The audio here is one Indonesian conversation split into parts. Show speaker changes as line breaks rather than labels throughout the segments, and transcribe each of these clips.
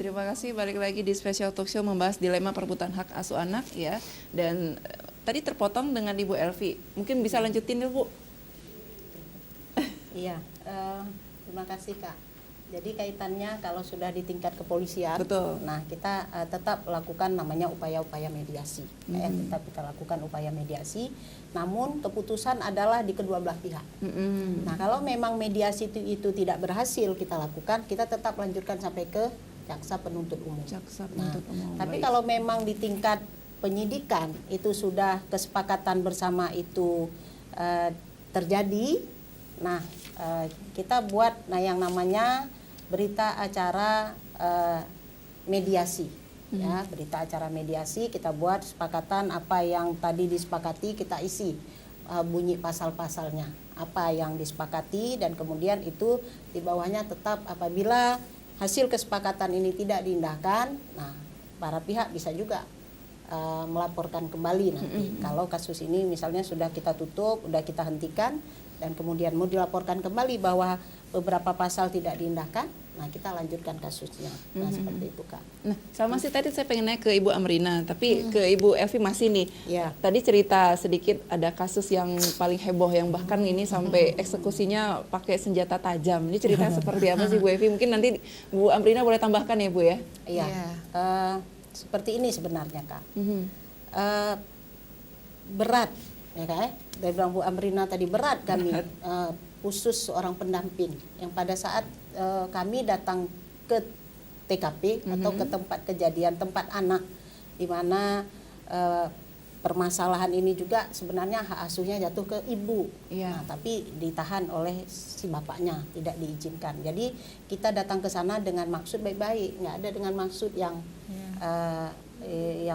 terima kasih. Balik lagi di Special Talk Show membahas dilema perebutan hak asuh anak ya. Dan tadi terpotong dengan Ibu Elvi. Mungkin bisa lanjutin dulu, Bu.
Iya, terima kasih Kak. Jadi kaitannya kalau sudah di tingkat kepolisian,
Betul.
nah kita tetap lakukan namanya upaya-upaya mediasi. Tetap kita lakukan upaya mediasi, namun keputusan adalah di kedua belah pihak. Nah kalau memang mediasi itu tidak berhasil kita lakukan, kita tetap lanjutkan sampai ke jaksa penuntut umum.
Jaksa penuntut umum.
Tapi
Baik.
kalau memang di tingkat penyidikan itu sudah kesepakatan bersama itu terjadi, nah kita buat yang namanya berita acara mediasi, ya, berita acara mediasi kita buat kesepakatan apa yang tadi disepakati kita isi bunyi pasal-pasalnya apa yang disepakati, dan kemudian itu di bawahnya tetap apabila hasil kesepakatan ini tidak diindahkan, nah para pihak bisa juga melaporkan kembali nanti. Kalau kasus ini misalnya sudah kita tutup, sudah kita hentikan, dan kemudian mau dilaporkan kembali bahwa beberapa pasal tidak diindahkan, nah kita lanjutkan kasusnya. Nah seperti itu Kak.
Nah, sama sih tadi saya pengen naik ke Ibu Amrina, tapi ke Ibu Elvi masih nih.
Ya.
Tadi cerita sedikit ada kasus yang paling heboh yang bahkan ini sampai eksekusinya pakai senjata tajam. Ini cerita seperti apa sih Bu Elvi? Mungkin nanti Bu Amrina boleh tambahkan ya Bu ya.
Iya. Seperti ini sebenarnya Kak. Berat ya Kak. Dari bilang Bu Amrina tadi berat kami khusus seorang pendamping yang pada saat kami datang ke TKP atau ke tempat kejadian, tempat anak, di mana permasalahan ini juga sebenarnya hak asuhnya jatuh ke ibu, nah, tapi ditahan oleh si bapaknya, tidak diizinkan. Jadi kita datang ke sana dengan maksud baik-baik, nggak ada dengan maksud yang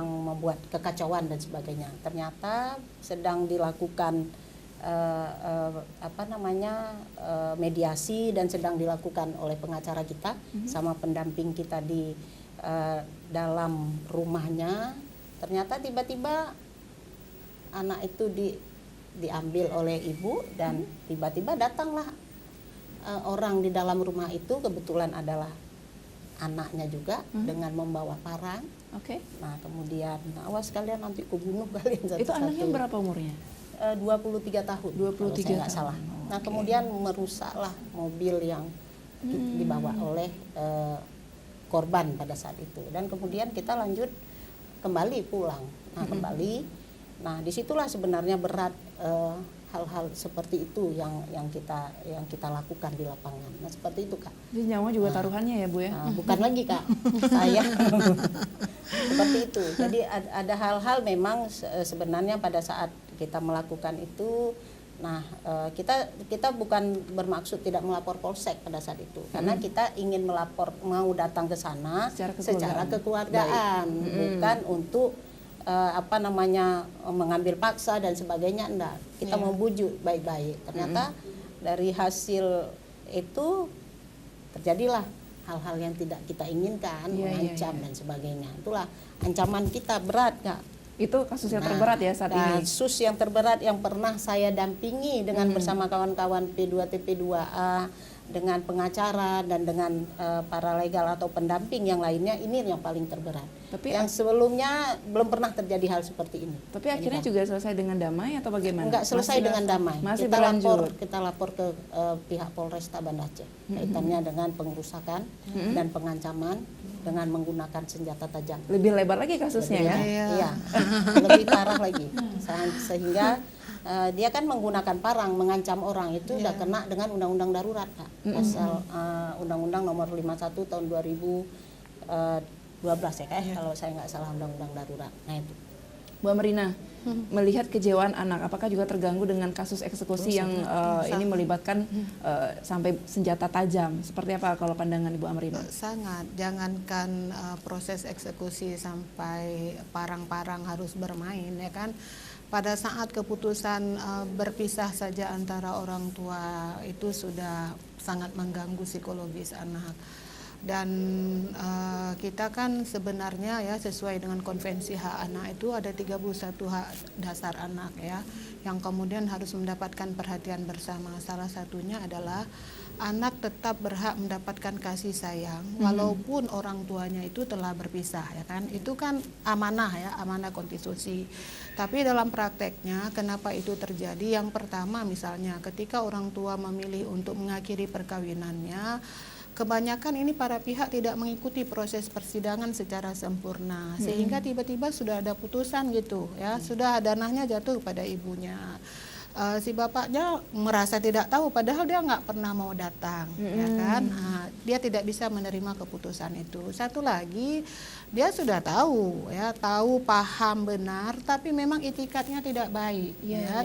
membuat kekacauan dan sebagainya. Ternyata sedang dilakukan mediasi dan sedang dilakukan oleh pengacara kita sama pendamping kita di dalam rumahnya. Ternyata tiba-tiba anak itu diambil oleh ibu, dan tiba-tiba datanglah orang di dalam rumah itu, kebetulan adalah anaknya juga dengan membawa parang. Nah kemudian awas kalian nanti kubunuh kalian satu-satu.
Itu anaknya berapa umurnya?
23 tahun.
23
kalau saya nggak
tahun.
salah. Nah kemudian merusaklah mobil yang dibawa oleh korban pada saat itu, dan kemudian kita lanjut kembali pulang. Nah kembali. Nah disitulah sebenarnya berat hal-hal seperti itu yang kita lakukan di lapangan. Nah seperti itu Kak.
Jadi nyawa juga taruhannya ya Bu ya?
Bukan lagi Kak, saya seperti itu. Jadi ada hal-hal memang sebenarnya pada saat kita melakukan itu, nah kita bukan bermaksud tidak melapor polsek pada saat itu, karena kita ingin mau datang ke sana secara kekeluargaan, bukan untuk mengambil paksa dan sebagainya, enggak. Kita mau bujuk baik-baik. Ternyata dari hasil itu terjadilah hal-hal yang tidak kita inginkan, mengancam dan sebagainya. Itulah ancaman kita berat Kak.
Itu kasus yang terberat ya saat ini?
Kasus yang terberat yang pernah saya dampingi dengan bersama kawan-kawan P2TP2A, dengan pengacara dan dengan para legal atau pendamping yang lainnya, ini yang paling terberat. Tapi yang sebelumnya belum pernah terjadi hal seperti ini.
Tapi akhirnya juga selesai dengan damai atau bagaimana?
Enggak selesai dengan damai.
Masih berlanjut.
Kita lapor ke pihak Polresta Banda Aceh kaitannya dengan pengerusakan dan pengancaman dengan menggunakan senjata tajam.
Lebih lebar lagi kasusnya ya?
Iya, lebih parah lagi. Sehingga dia kan menggunakan parang mengancam orang, itu udah kena dengan undang-undang darurat Kak. Pasal undang-undang nomor 51 tahun 2012 ya Kak, kalau saya nggak salah, undang-undang darurat. Nah itu.
Bu Amrina, melihat kejewaan anak, apakah juga terganggu dengan kasus eksekusi yang ini melibatkan sampai senjata tajam? Seperti apa kalau pandangan Ibu Amrina?
Sangat, jangankan proses eksekusi sampai parang-parang harus bermain ya kan. Pada saat keputusan berpisah saja antara orang tua itu sudah sangat mengganggu psikologis anak. Dan kita kan sebenarnya ya sesuai dengan konvensi hak anak itu ada 31 hak dasar anak ya, yang kemudian harus mendapatkan perhatian bersama. Salah satunya adalah anak tetap berhak mendapatkan kasih sayang walaupun orang tuanya itu telah berpisah, ya kan? Itu kan amanah ya, amanah konstitusi. Tapi dalam prakteknya kenapa itu terjadi? Yang pertama misalnya ketika orang tua memilih untuk mengakhiri perkawinannya, kebanyakan ini para pihak tidak mengikuti proses persidangan secara sempurna, sehingga tiba-tiba sudah ada putusan gitu ya, sudah danahnya jatuh pada ibunya. Si bapaknya merasa tidak tahu padahal dia nggak pernah mau datang, ya kan? Dia tidak bisa menerima keputusan itu. Satu lagi, dia sudah tahu ya, tahu paham benar, tapi memang itikadnya tidak baik,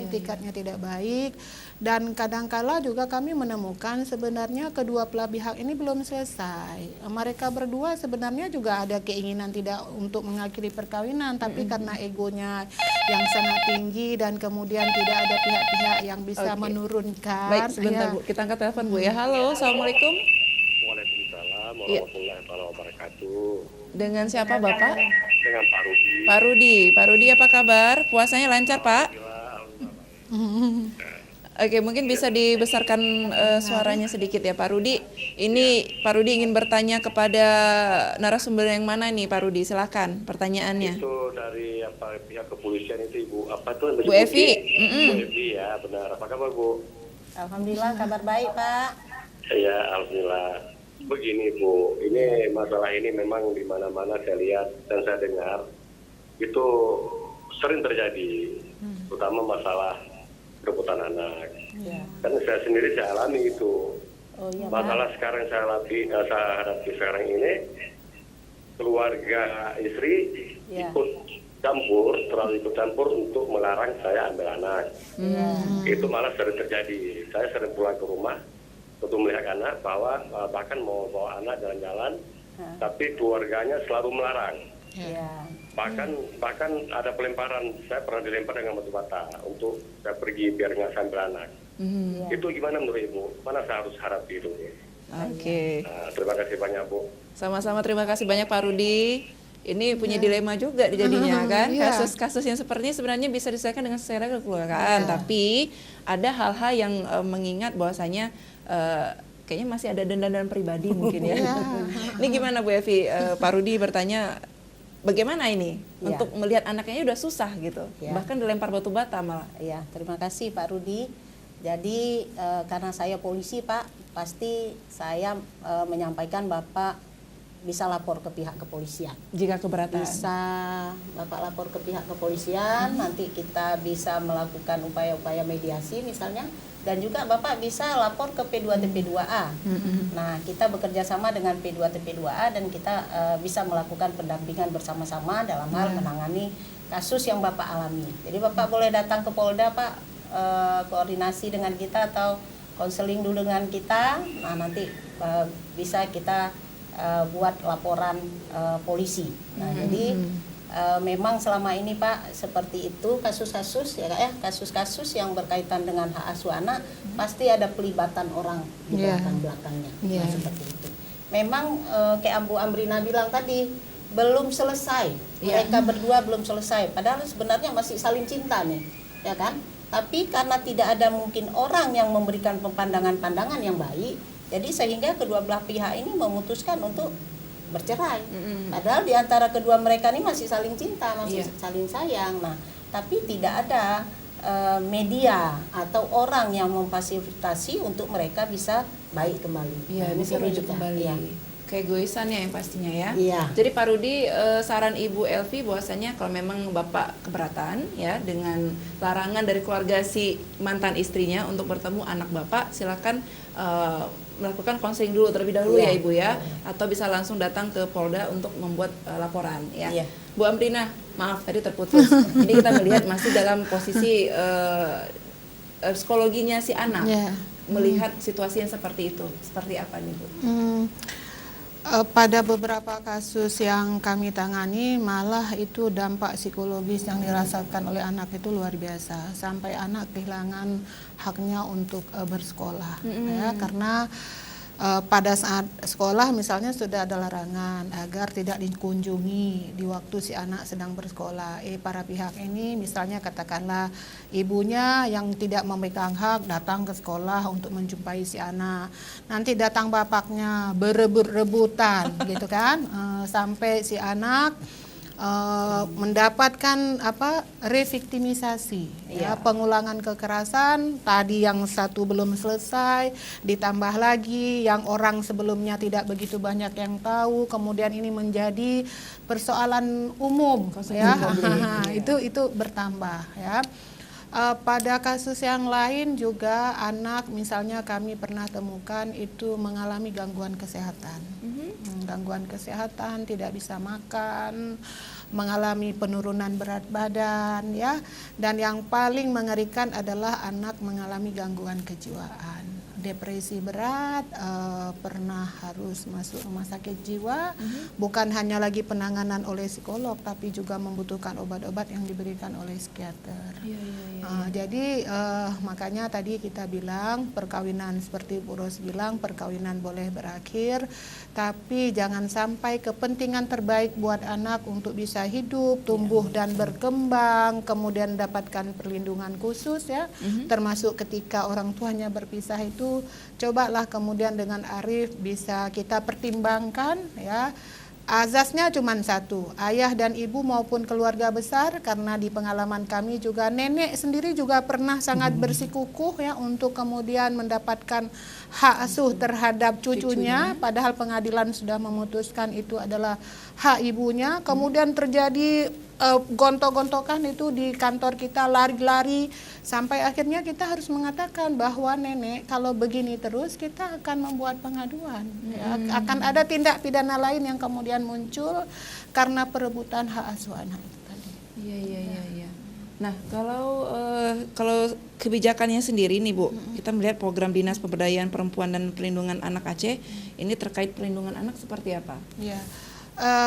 itikadnya tidak baik. Dan kadangkala juga kami menemukan sebenarnya kedua belah pihak ini belum selesai. Mereka berdua sebenarnya juga ada keinginan tidak untuk mengakhiri perkawinan, tapi karena egonya yang sangat tinggi dan kemudian tidak ada pihak-pihak yang bisa menurunkan.
Baik, sebentar Bu, kita angkat telepon Bu ya. Halo, Assalamualaikum.
Waalaikumsalam warahmatullahi wabarakatuh.
Dengan siapa Bapak?
Dengan Pak Rudi.
Pak Rudi. Pak Rudi apa kabar? Puasanya lancar Pak? Oke, mungkin bisa dibesarkan suaranya sedikit ya Pak Rudi. Ini Pak Rudi ingin bertanya kepada narasumber yang mana nih Pak Rudi? Silakan pertanyaannya.
Itu dari pihak kepolisian itu Ibu apa tuh?
Bu Evi.
Bu Evi ya, benar. Apa kabar Bu?
Alhamdulillah kabar baik Pak.
Ya, alhamdulillah. Begini Bu, ini masalah ini memang di mana-mana saya lihat dan saya dengar itu sering terjadi, terutama masalah kerebutan anak. Kan saya sendiri saya alami itu. Masalah sekarang saya hadapi sekarang ini, keluarga istri ikut campur, terlalu ikut campur untuk melarang saya ambil anak. Itu malah sering terjadi. Saya sering pulang ke rumah untuk melihat anak, bahwa bahkan mau bawa anak jalan-jalan, tapi keluarganya selalu melarang. Bahkan ada pelemparan, saya pernah dilempar dengan batu bata untuk saya pergi biar nggak sambil anak. Itu gimana menurut Ibu? Mana saya harus hadapi itu?
Oke.
Terima kasih banyak Bu.
Sama-sama, terima kasih banyak Pak Rudi. Ini punya dilema juga jadinya kan. Kasus-kasus yang seperti ini sebenarnya bisa diselesaikan dengan secara kekeluargaan, tapi ada hal-hal yang mengingat bahwasanya kayaknya masih ada dendam pribadi mungkin ya. Ini gimana Bu Evi? Pak Rudi bertanya, bagaimana ini untuk melihat anaknya udah susah gitu, bahkan dilempar batu bata malah.
Ya, terima kasih Pak Rudi. Jadi karena saya polisi Pak, pasti saya menyampaikan Bapak bisa lapor ke pihak kepolisian.
Jika keberatan.
Bisa Bapak lapor ke pihak kepolisian, nanti kita bisa melakukan upaya-upaya mediasi misalnya. Dan juga Bapak bisa lapor ke P2TP2A. Nah, kita bekerja sama dengan P2TP2A dan kita bisa melakukan pendampingan bersama-sama dalam hal menangani kasus yang Bapak alami. Jadi Bapak boleh datang ke Polda Pak, koordinasi dengan kita atau konseling dulu dengan kita. Nah, nanti bisa kita buat laporan polisi. Nah, jadi memang selama ini Pak seperti itu kasus-kasus ya Kak ya, kasus-kasus yang berkaitan dengan hak asuh anak pasti ada pelibatan orang di belakang-belakangnya. Nah, seperti itu. Memang kayak Bu Amrina bilang tadi belum selesai. Mereka berdua belum selesai. Padahal sebenarnya masih saling cinta nih, ya kan? Tapi karena tidak ada mungkin orang yang memberikan pandangan-pandangan yang baik, jadi sehingga kedua belah pihak ini memutuskan untuk bercerai. Padahal di antara kedua mereka ini masih saling cinta, masih saling sayang. Nah, tapi tidak ada media atau orang yang memfasilitasi untuk mereka bisa baik kembali.
Iya, bisa rujuk kembali. Keegoisannya yang pastinya ya. Jadi Pak Rudi, saran Ibu Elvi bahwasanya kalau memang Bapak keberatan ya dengan larangan dari keluarga si mantan istrinya untuk bertemu anak Bapak, silakan melakukan konseling dulu terlebih dahulu ya Ibu ya, atau bisa langsung datang ke Polda untuk membuat laporan ya. Bu Amrina, maaf tadi terputus. Ini kita melihat masih dalam posisi psikologinya si anak, melihat situasi yang seperti itu, seperti apa nih Bu?
Pada beberapa kasus yang kami tangani malah itu dampak psikologis yang dirasakan oleh anak itu luar biasa, sampai anak kehilangan haknya untuk bersekolah ya, karena pada saat sekolah misalnya sudah ada larangan agar tidak dikunjungi di waktu si anak sedang bersekolah. Para pihak ini misalnya katakanlah ibunya yang tidak memegang hak datang ke sekolah untuk menjumpai si anak. Nanti datang bapaknya berebut-rebutan gitu kan, sampai si anak mendapatkan reviktimisasi, ya, pengulangan kekerasan. Tadi yang satu belum selesai, ditambah lagi yang orang sebelumnya tidak begitu banyak yang tahu, kemudian ini menjadi persoalan umum, ya. Itu bertambah, ya. Pada kasus yang lain juga anak misalnya kami pernah temukan itu mengalami gangguan kesehatan. Gangguan kesehatan, tidak bisa makan, mengalami penurunan berat badan, ya. Dan yang paling mengerikan adalah anak mengalami gangguan kejiwaan, depresi berat, pernah harus masuk rumah sakit jiwa, bukan hanya lagi penanganan oleh psikolog, tapi juga membutuhkan obat-obat yang diberikan oleh psikiater. Jadi makanya tadi kita bilang perkawinan seperti Bu Ros bilang, perkawinan boleh berakhir, tapi jangan sampai kepentingan terbaik buat anak untuk bisa hidup, tumbuh dan berkembang, kemudian mendapatkan perlindungan khusus, ya, termasuk ketika orang tuanya berpisah itu, cobalah kemudian dengan arif bisa kita pertimbangkan, ya. Azasnya cuma satu, ayah dan ibu maupun keluarga besar, karena di pengalaman kami juga nenek sendiri juga pernah sangat bersikukuh, ya, untuk kemudian mendapatkan hak asuh terhadap cucunya, padahal pengadilan sudah memutuskan itu adalah hak ibunya. Kemudian terjadi gontok-gontokan itu di kantor kita, lari-lari, sampai akhirnya kita harus mengatakan bahwa nenek kalau begini terus kita akan membuat pengaduan, ya. Akan ada tindak pidana lain yang kemudian muncul karena perebutan hak asuh anak itu tadi.
Iya. Nah, kalau kebijakannya sendiri nih Bu, kita melihat program Dinas Pemberdayaan Perempuan dan Perlindungan Anak Aceh ini terkait perlindungan anak seperti apa?
Ya.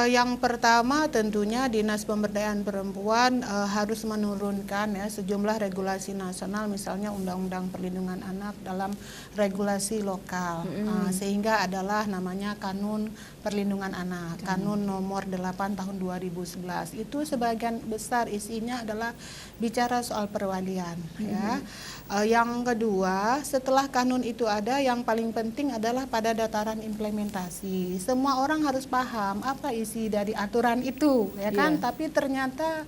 Yang pertama tentunya Dinas Pemberdayaan Perempuan harus menurunkan, ya, sejumlah regulasi nasional, misalnya Undang-Undang Perlindungan Anak dalam regulasi lokal, sehingga adalah namanya Kanun Perlindungan Anak, Kanun nomor 8 tahun 2011. Itu sebagian besar isinya adalah bicara soal perwalian, ya. Yang kedua, setelah kanun itu ada, yang paling penting adalah pada dataran implementasi. Semua orang harus paham apa isi dari aturan itu, ya kan? Tapi ternyata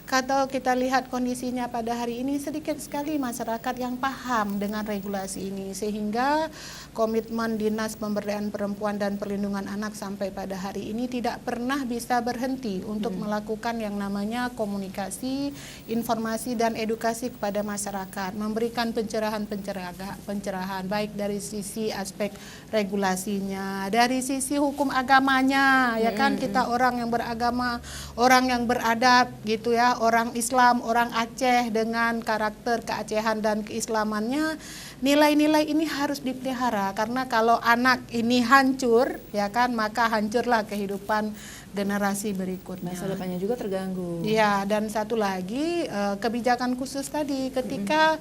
kalau kita lihat kondisinya pada hari ini sedikit sekali masyarakat yang paham dengan regulasi ini, sehingga komitmen Dinas Pemberdayaan Perempuan dan Perlindungan Anak sampai pada hari ini tidak pernah bisa berhenti untuk melakukan yang namanya komunikasi, informasi dan edukasi kepada masyarakat, memberikan pencerahan baik dari sisi aspek regulasinya, dari sisi hukum agamanya, ya kan, kita orang yang beragama, orang yang beradab gitu, ya, orang Islam, orang Aceh dengan karakter keacehan dan keislamannya, nilai-nilai ini harus dipelihara, karena kalau anak ini hancur, ya kan, maka hancurlah kehidupan generasi berikutnya.
Masa depannya juga terganggu.
Ya, dan satu lagi kebijakan khusus tadi, ketika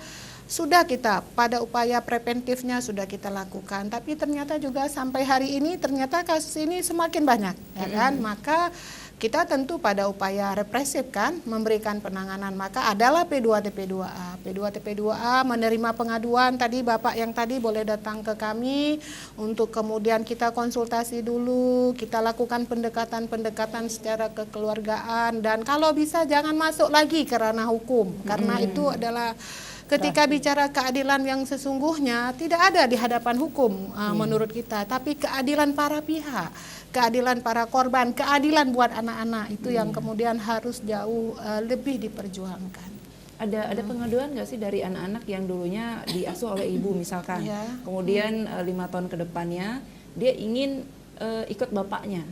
sudah kita pada upaya preventifnya sudah kita lakukan, tapi ternyata juga sampai hari ini ternyata kasus ini semakin banyak, ya kan, maka kita tentu pada upaya represif kan, memberikan penanganan, maka adalah P2TP2A. P2TP2A menerima pengaduan, tadi Bapak yang tadi boleh datang ke kami untuk kemudian kita konsultasi dulu, kita lakukan pendekatan-pendekatan secara kekeluargaan, dan kalau bisa jangan masuk lagi ke ranah hukum, karena itu adalah ketika bicara keadilan yang sesungguhnya tidak ada di hadapan hukum menurut kita, tapi keadilan para pihak, keadilan para korban, keadilan buat anak-anak itu yang kemudian harus jauh lebih diperjuangkan.
Ada pengaduan nggak sih dari anak-anak yang dulunya diasuh oleh ibu misalkan, kemudian 5 tahun ke depannya dia ingin ikut bapaknya,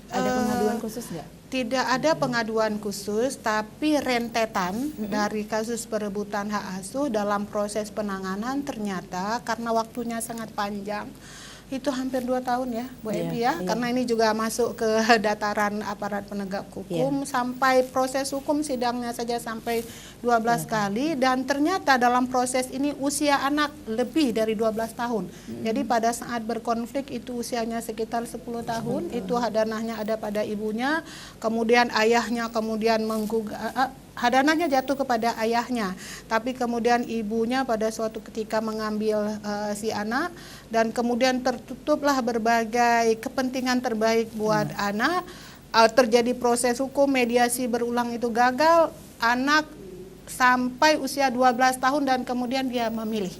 ada pengaduan khusus nggak?
Tidak ada pengaduan khusus, tapi rentetan dari kasus perebutan hak asuh dalam proses penanganan ternyata karena waktunya sangat panjang, itu hampir 2 tahun ya Bu Evi ya, karena ini juga masuk ke dataran aparat penegak hukum, sampai proses hukum sidangnya saja sampai 12 kali, dan ternyata dalam proses ini usia anak lebih dari 12 tahun. Jadi pada saat berkonflik itu usianya sekitar 10 tahun, itu hadanahnya ada pada ibunya, kemudian ayahnya kemudian hadanahnya jatuh kepada ayahnya, tapi kemudian ibunya pada suatu ketika mengambil si anak, dan kemudian tertutuplah berbagai kepentingan terbaik buat anak. Terjadi proses hukum, mediasi berulang itu gagal, anak sampai usia 12 tahun dan kemudian dia memilih.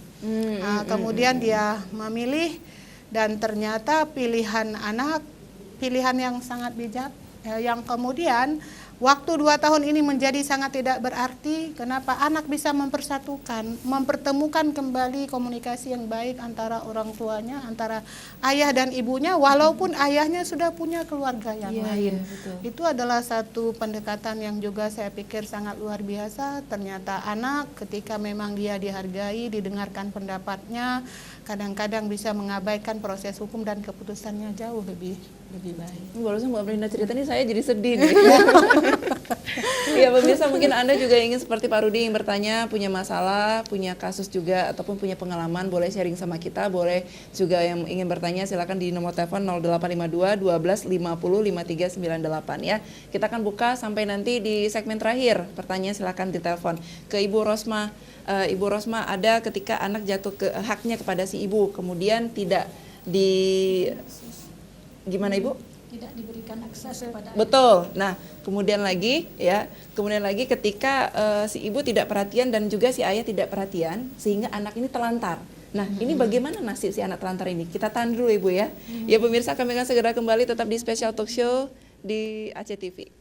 Kemudian dia memilih, dan ternyata pilihan anak pilihan yang sangat bijak, yang kemudian waktu 2 tahun ini menjadi sangat tidak berarti. Kenapa? Anak bisa mempertemukan kembali komunikasi yang baik antara orang tuanya, antara ayah dan ibunya, walaupun ayahnya sudah punya keluarga yang lain. Itu adalah satu pendekatan yang juga saya pikir sangat luar biasa. Ternyata anak ketika memang dia dihargai, didengarkan pendapatnya, kadang-kadang bisa mengabaikan proses hukum dan keputusannya jauh lebih baik.
Barusan Mbak Melinda cerita nih saya jadi sedih nih. Ya pemirsa, mungkin Anda juga ingin seperti Pak Rudi yang bertanya, punya masalah, punya kasus juga, ataupun punya pengalaman, boleh sharing sama kita. Boleh juga yang ingin bertanya silakan di nomor telepon 0852 12 50 5398 ya. Kita akan buka sampai nanti di segmen terakhir. Pertanyaan silakan ditelepon ke Ibu Rosma. Ibu Rosma, ada ketika anak jatuh ke haknya kepada si ibu, kemudian tidak gimana Ibu?
Tidak diberikan akses kepada
Betul. Nah, kemudian lagi ketika si ibu tidak perhatian dan juga si ayah tidak perhatian, sehingga anak ini telantar. Nah, ini bagaimana nasib si anak telantar ini? Kita tahan dulu Ibu ya. Ya pemirsa, kami akan segera kembali tetap di Special Talk Show di ACTV.